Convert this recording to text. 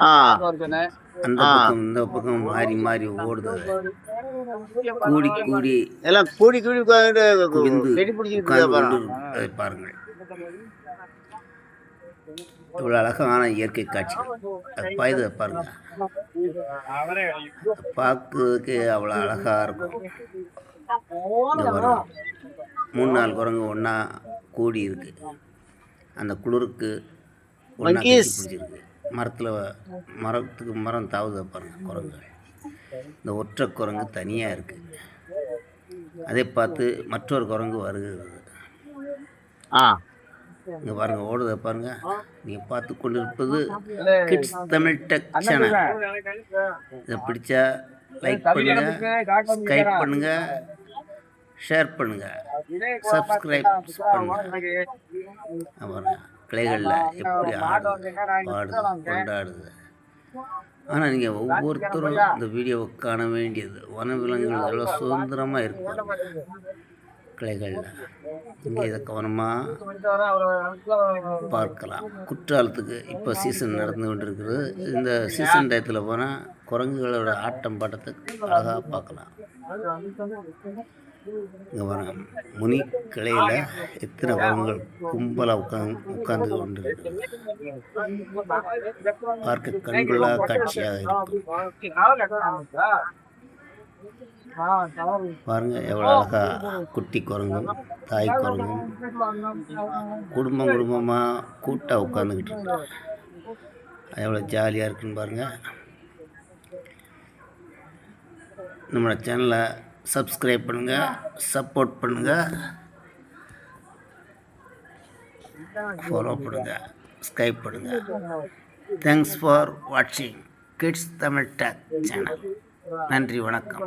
ஆ அந்த ஆ பக்கம் இந்த பக்கம் மாறி மாறி ஓடுது. கூடி கூடி எல்லாம் கூடி கூடி குவிந்து வெடி பிடிச்சிட்டு உட்கார்ந்து கொண்டு இருப்பதை பாருங்கள். இவ்வளோ அழகான இயற்கை காட்சிகள். அது பாய்தை பாருங்க, பார்க்கறதுக்கு அவ்வளோ அழகா இருக்கும். இங்கே பாருங்க, 3-4 குரங்கு ஒன்றா கூடி இருக்கு. அந்த குளிருக்கு ஒன்றா கட்டி பிடிச்சிருக்கு. மரத்துக்கு மரம் தாவுதை பாருங்க குரங்கு. இந்த ஒற்றை குரங்கு தனியாக இருக்குது. அதை பார்த்து மற்றொரு குரங்கு வருகிறது. இங்கே பாருங்க, ஓடுதை பாருங்க. நீங்கள் பார்த்து கொண்டு இருப்பது கிட்ஸ் தமிழ் டெக் சேனல். இதை பிடிச்சா லைக் பண்ணுங்க, ஸ்கைப் பண்ணுங்க, ஷேர் பண்ணுங்க, சப்ஸ்கிரைப் பண்ணுங்க. அப்புறம் கிளைகளில் எப்படி ஆடுது, பாடுது, கொண்டாடுது. ஆனால் நீங்கள் ஒவ்வொருத்தரும் இந்த வீடியோவை காண வேண்டியது. வனவிலங்குகள் எவ்வளோ சுதந்திரமாக இருக்கு கிளைகளில். இங்கே இதை கவனமாக பார்க்கலாம். குற்றாலத்துக்கு இப்போ சீசன் நடந்து கொண்டு இருக்குது. இந்த சீசன் டயத்தில் போனால் குரங்குகளோட ஆட்டம் பாட்டத்தை அழகாக பார்க்கலாம். இங்கே பாருங்க, முனி கிளையில் எத்தனை குரங்குகள் கும்பலாக உட்கார்ந்து கொண்டு இருக்கு. பார்க்க கண்கொள்ளா காட்சியாக இருக்கும். பாருங்க எவ்வளோ அழகா குட்டி குரங்கும் தாய் குரங்கும் குடும்பமாக கூட்டாக உட்காந்துக்கிட்டு இருக்கு. எவ்வளோ ஜாலியாக இருக்குன்னு பாருங்கள். நம்மளோட சேனலை சப்ஸ்கிரைப் பண்ணுங்கள், சப்போர்ட் பண்ணுங்கள், ஃபாலோ பண்ணுங்கள், ஸ்கைப் பண்ணுங்கள். தேங்க்ஸ் ஃபார் வாட்சிங் கிட்ஸ் தமிழ் டெக் சேனல். நன்றி, வணக்கம்.